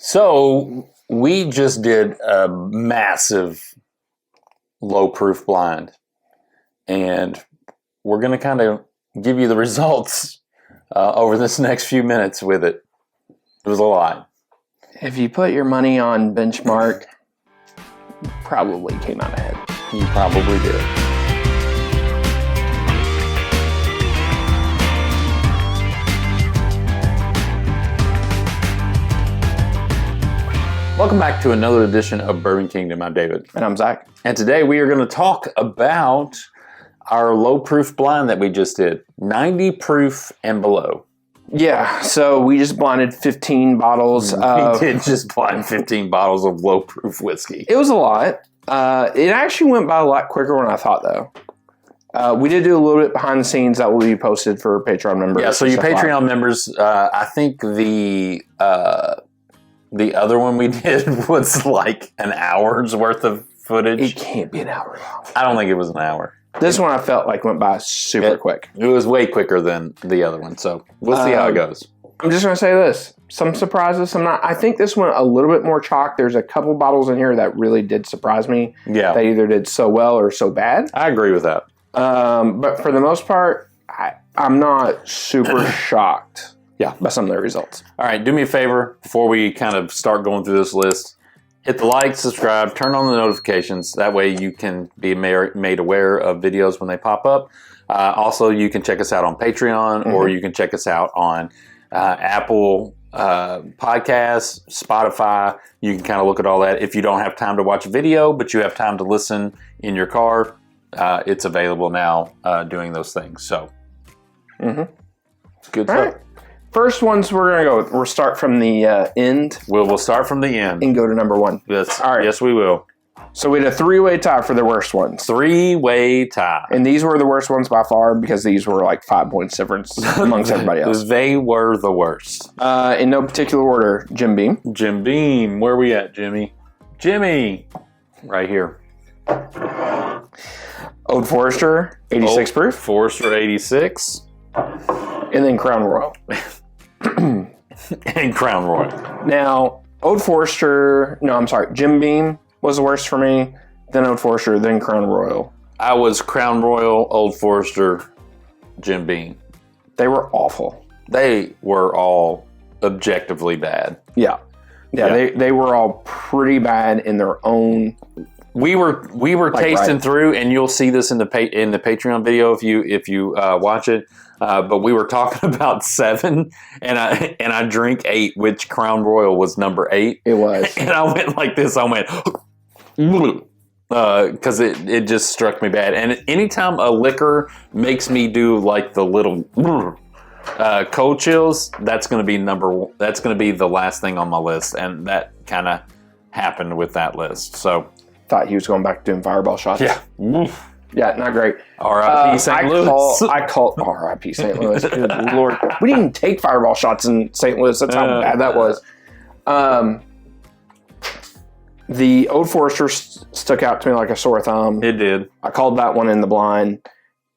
So we just did a massive low proof blind, and we're going to kind of give you the results over this next few minutes with it. It was a lot. If you put your money on benchmark, you probably came out ahead. You probably did. Welcome back to another edition of Bourbon Kingdom. I'm David. And I'm Zach. And today we are going to talk about our low proof blind that we just did. 90 proof and below. Yeah, so we just blinded 15 bottles. We did just blind 15 bottles of low proof whiskey. It was a lot. It actually went by a lot quicker than I thought, though. We did do a little bit behind the scenes that will be posted for Patreon members. Yeah, so you Patreon members, I think the other one we did was like an hour's worth of footage. It can't be an hour long. I don't think it was an hour. This one I felt like went by super quick. It was way quicker than the other one, so we'll see how it goes. I'm just going to say this. Some surprises, some not. I think this one a little bit more chalk. There's a couple bottles in here that really did surprise me. Yeah. They either did so well or so bad. I agree with that. But for the most part, I'm not super shocked. Yeah, by some of the results. All right, do me a favor before we kind of start going through this list. Hit the like, subscribe, turn on the notifications. That way you can be made aware of videos when they pop up. Also, you can check us out on Patreon, or you can check us out on Apple Podcasts, Spotify. You can kind of look at all that. If you don't have time to watch a video, but you have time to listen in your car, it's available now doing those things. So, it's good all stuff. Right. First ones we're going to go with. We'll start from the end. We'll start from the end. And go to number one. Yes. All right. Yes, we will. So we had a three-way tie for the worst ones. Three-way tie. And these were the worst ones by far because these were like 5 points difference amongst everybody else. They were the worst. In no particular order, Jim Beam. Jim Beam. Where are we at, Jimmy? Jimmy. Right here. Old Forester, 86 proof. Forester, 86. And then Crown Royal. And Crown Royal. Now, Jim Beam was the worst for me, then Old Forester, then Crown Royal. I was Crown Royal, Old Forester, Jim Beam. They were awful. They were all objectively bad. Yeah. They were all pretty bad in their own. We were tasting through, and you'll see this in the Patreon video if you watch it. But we were talking about 7, and I drink 8, which Crown Royal was number 8. It was, and I went like this. I went because it just struck me bad. And anytime a liquor makes me do like the little cold chills, that's going to be That's going to be the last thing on my list, and that kind of happened with that list. So thought he was going back to doing fireball shots. Yeah. Yeah, not great. R.I.P. St. Louis. I call R.I.P. St. Louis. Good Lord. We didn't even take fireball shots in St. Louis. That's how bad that was. The Old Forester stuck out to me like a sore thumb. It did. I called that one in the blind,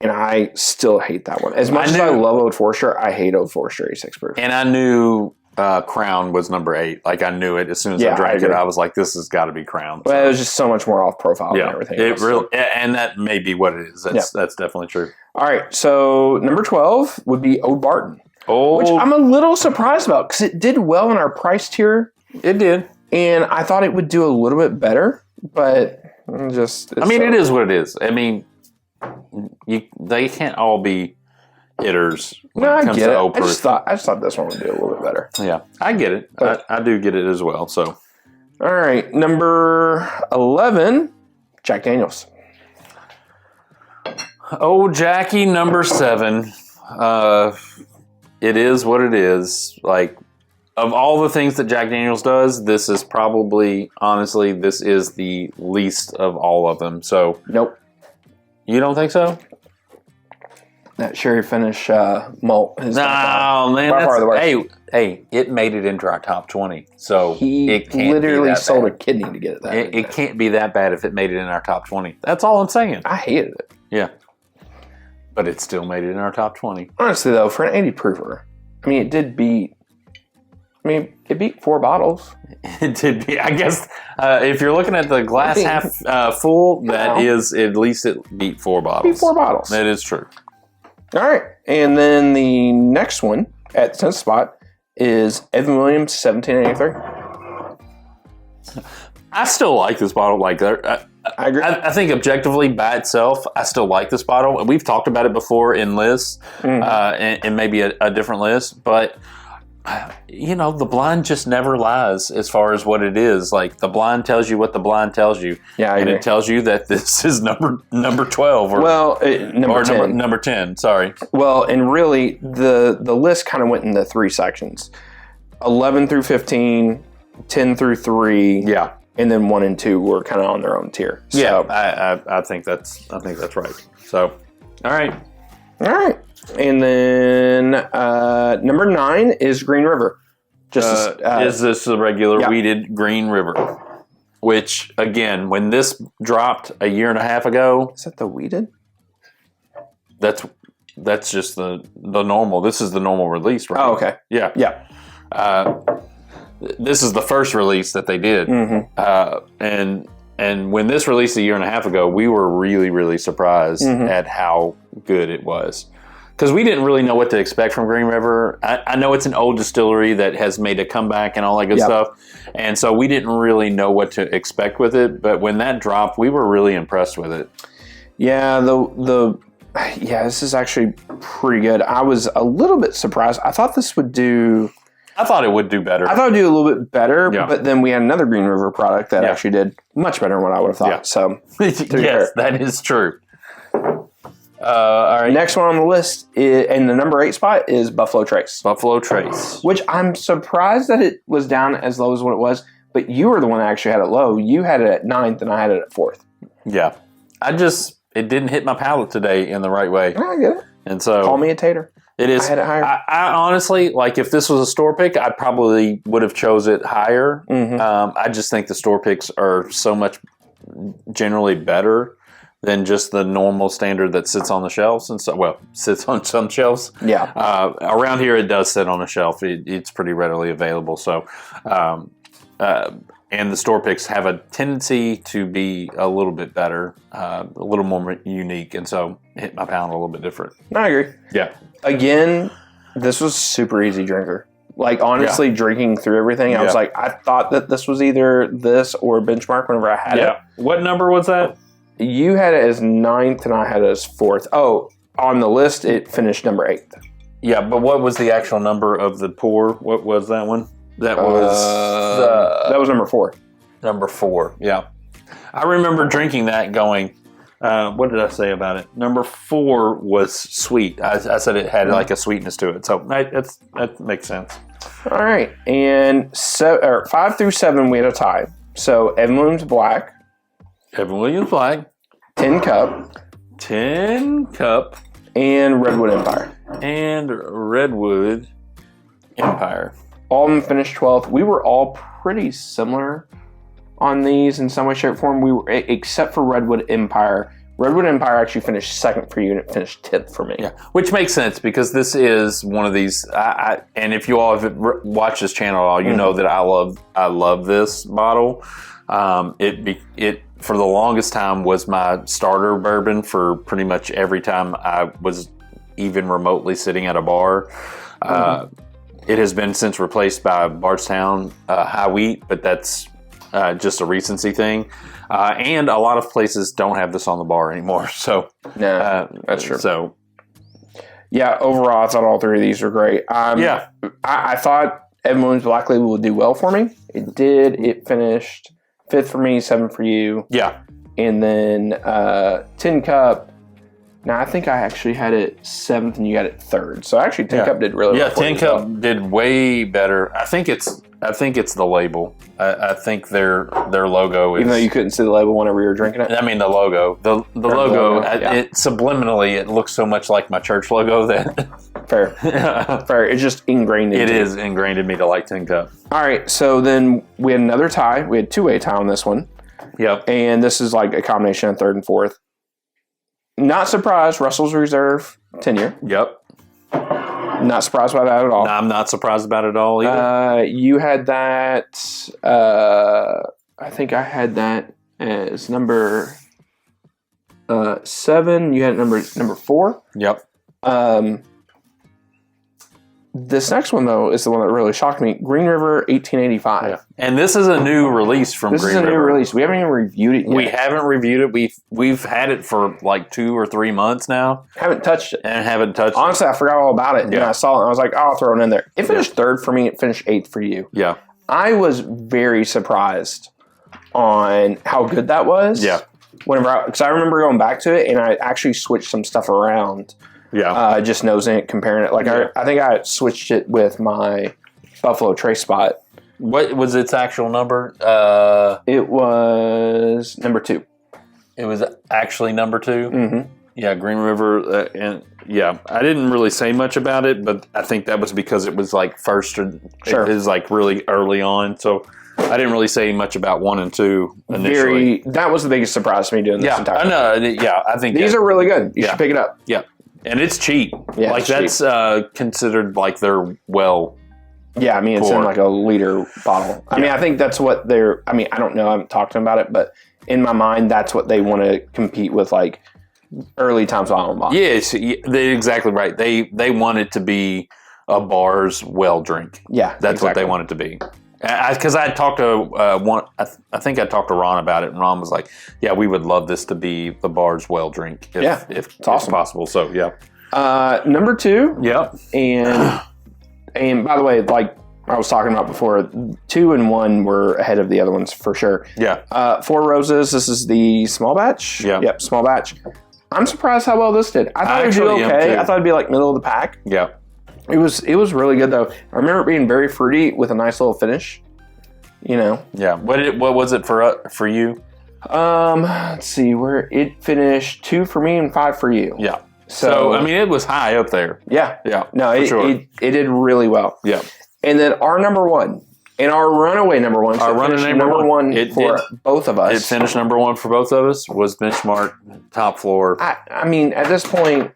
and I still hate that one. As much as I love Old Forester, I hate Old Forester 86 proof. And I knew Crown was number 8. Like I knew it as soon as I drank it. I was like, "This has got to be Crown." So. Well, it was just so much more off profile than everything. It really, and that may be what it is. That's definitely true. All right, so number 12 would be Old Barton, which I'm a little surprised about because it did well in our price tier. It did, and I thought it would do a little bit better, but it is what it is. I mean, they can't all be hitters when it comes to old proof. I just thought this one would do a little bit better. Yeah, I get it. I do get it as well. So, all right, number 11, Jack Daniels. Oh, Jackie, number 7. It is what it is. Like, of all the things that Jack Daniels does, this is probably, honestly, this is the least of all of them. So, nope. You don't think so? That sherry finish malt is man. Hey, it made it into our top 20. So it can't literally sold a kidney to get it. It can't be that bad if it made it in our top 20. That's all I'm saying. I hated it. Yeah. But it still made it in our top 20. Honestly, though, for an 80 proofer, I mean, it beat 4 bottles. It did be. I guess if you're looking at the glass half full, that is at least it beat 4 bottles. Beat 4 bottles. That is true. All right, and then the next one at the 10th spot is Evan Williams 1783. I still like this bottle. Like I agree. I think objectively by itself, I still like this bottle. And we've talked about it before in lists, and maybe a different list. But the blind just never lies as far as what it is. Like the blind tells you what the blind tells you. Yeah, and it tells you that this is number 12 or number 10. Sorry. Well, and really the list kind of went into 3 sections: 11 through 15, 10 through 3. Yeah. And then 1 and 2 were kind of on their own tier. So, yeah, I think that's right. So, all right. And then number 9 is Green River. Is this the regular weeded Green River? Which again, when this dropped a year and a half ago, is that the weeded? That's just the normal. This is the normal release, right? Oh, okay. Yeah. This is the first release that they did, and when this released a year and a half ago, we were really, really surprised at how good it was, because we didn't really know what to expect from Green River. I know it's an old distillery that has made a comeback and all that good stuff, and so we didn't really know what to expect with it. But when that dropped, we were really impressed with it. Yeah, this is actually pretty good. I was a little bit surprised. I thought it would do better. I thought it would do a little bit better, but then we had another Green River product that actually did much better than what I would have thought. Yeah. So, yes, that is true. All right. Next one on the list, in the number 8 spot, is Buffalo Trace. Buffalo Trace. Which I'm surprised that it was down as low as what it was, but you were the one that actually had it low. You had it at 9th, and I had it at 4th. Yeah. It didn't hit my palate today in the right way. I get it. And so, call me a tater. It is. I had it higher. I honestly, like, if this was a store pick, I probably would have chose it higher. I just think the store picks are so much generally better than just the normal standard that sits on the shelves. And so, sits on some shelves. Yeah. Around here, it does sit on a shelf. It's pretty readily available. So, and the store picks have a tendency to be a little bit better, a little more unique, and so hit my palate a little bit different. I agree. Yeah. Again, this was super easy drinker. Like, honestly, drinking through everything, I was like, I thought that this was either this or Benchmark whenever I had it. What number was that? You had it as 9th, and I had it as 4th. Oh, on the list, it finished number 8th. Yeah, but what was the actual number of the pour? What was that one? That was number 4. Number 4, yeah. I remember drinking that going, what did I say about it? Number 4 was sweet. I said it had like a sweetness to it. So that makes sense. All right. And 5 through 7, we had a tie. So Evan Williams Black. 10 Cup. And Redwood Empire. All of them finished 12th. We were all pretty similar on these in some way, shape, or form. We were, except for Redwood Empire. Redwood Empire actually finished 2nd for you, and it finished 10th for me. Yeah, which makes sense because this is one of these. And if you all have watched this channel at all, you know that I love this bottle. It for the longest time was my starter bourbon for pretty much every time I was even remotely sitting at a bar. It has been since replaced by Bardstown High Wheat, but that's just a recency thing. And a lot of places don't have this on the bar anymore. So that's true. So yeah, overall, I thought all 3 of these were great. I thought Evan Williams Black Label would do well for me. It did. It finished 5th for me, 7th for you. Yeah. And then 10 Cup. Now, I think I actually had it 7th and you got it 3rd. So actually 10 Cup did really well. Yeah, 10 Cup did way better. I think it's the label. I think their logo is... Even though you couldn't see the label whenever you were drinking it? I mean, the logo. The logo, it subliminally, it looks so much like my church logo that... Fair. Fair. It's just ingrained in me. It is ingrained in me to like 10 Cup. All right, so then we had another tie. We had 2-way tie on this one. Yep. And this is like a combination of 3rd and 4th. Not surprised, Russell's Reserve 10-year. Yep. Not surprised by that at all. No, I'm not surprised about it at all either. You had that. I think I had that as number 7. You had number 4. Yep. This next one, though, is the one that really shocked me. Green River 1885. Yeah. And this is a new release from Green River. This is a new release. We haven't even reviewed it yet. We haven't reviewed it. We've had it for like 2 or 3 months now. Haven't touched it. Honestly, I forgot all about it. Yeah. And I saw it and I was like, oh, I'll throw it in there. It finished 3rd for me. It finished 8th for you. Yeah. I was very surprised on how good that was. Yeah. Because I remember going back to it and I actually switched some stuff around. Yeah. Just nosing it, comparing it. Like I think I switched it with my Buffalo Trace Spot. What was its actual number? It was number 2. It was actually number 2? Mm-hmm. Yeah, Green River. And yeah, I didn't really say much about it, but I think that was because it was like first. Sure. It was like really early on. So I didn't really say much about 1 and 2 initially. That was the biggest surprise to me doing this entire thing. I think these are really good. You should pick it up. Yeah. And it's cheap. Yeah, like that's considered like they're well. Yeah, I mean it's in like a liter bottle. I mean I think that's what they're. I mean I don't know. I haven't talked to them about it, but in my mind that's what they want to compete with, like early times bottle bottles. Yes, they're exactly right. They want it to be a bar's well drink. Yeah, that's what they want it to be. Because I talked to I think I talked to Ron about it, and Ron was like, "Yeah, we would love this to be the bar's well drink, if it's possible." So yeah, number 2. Yep. And by the way, like I was talking about before, 2 and 1 were ahead of the other ones for sure. Yeah. 4 Roses. This is the small batch. Yeah. Yep. Small batch. I'm surprised how well this did. I thought it would do okay. I thought it'd be like middle of the pack. Yeah. It was really good though. I remember it being very fruity with a nice little finish. You know. Yeah. What was it for you? Let's see, where it finished 2 for me and 5 for you. Yeah. So I mean, it was high up there. Yeah. Yeah. No, it did really well. Yeah. And then our number 1 and our runaway number 1. So our runaway number one for both of us. It finished number 1 for both of us. Was Benchmark top floor? I mean, at this point,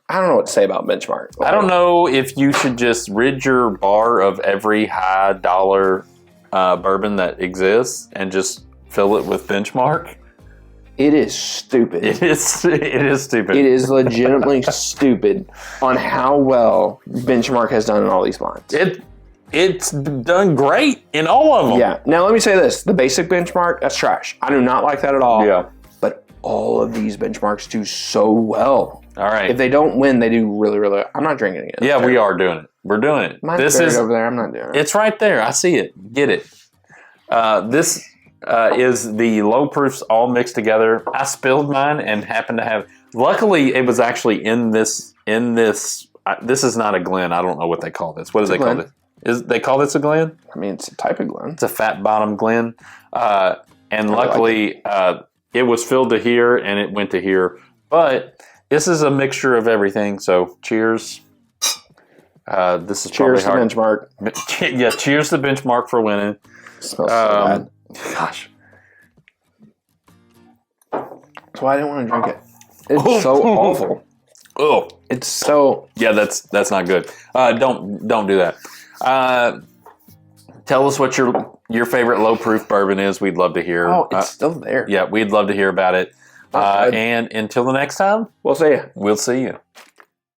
I don't know what to say about Benchmark. I don't know if you should just rid your bar of every high dollar bourbon that exists and just fill it with Benchmark. It is stupid. It is stupid. It is legitimately stupid on how well Benchmark has done in all these blinds. It's done great in all of them. Yeah. Now let me say this: the basic Benchmark, that's trash. I do not like that at all. Yeah. But all of these Benchmarks do so well. All right. If they don't win, they do really, really well. I'm not drinking it. Yeah, we are doing it. We're doing it. Mine's buried over there. I'm not doing it. It's right there. I see it. Get it. This is the low proofs all mixed together. I spilled mine and happened to have. Luckily, it was actually in this. This is not a Glen. I don't know what they call this. What do they call this? They call this a Glen? I mean, it's a type of Glen. It's a fat bottom Glen. And luckily, it was filled to here and it went to here. But this is a mixture of everything. So cheers. This is cheers probably hard. To Benchmark. Yeah, cheers to Benchmark for winning. It smells so bad. Gosh. That's why I didn't want to drink it. It's so awful. Oh, it's so. Yeah, that's not good. Don't do that. Tell us what your favorite low proof bourbon is. We'd love to hear. Oh, it's still there. Yeah, we'd love to hear about it. And until the next time, we'll see you. We'll see you.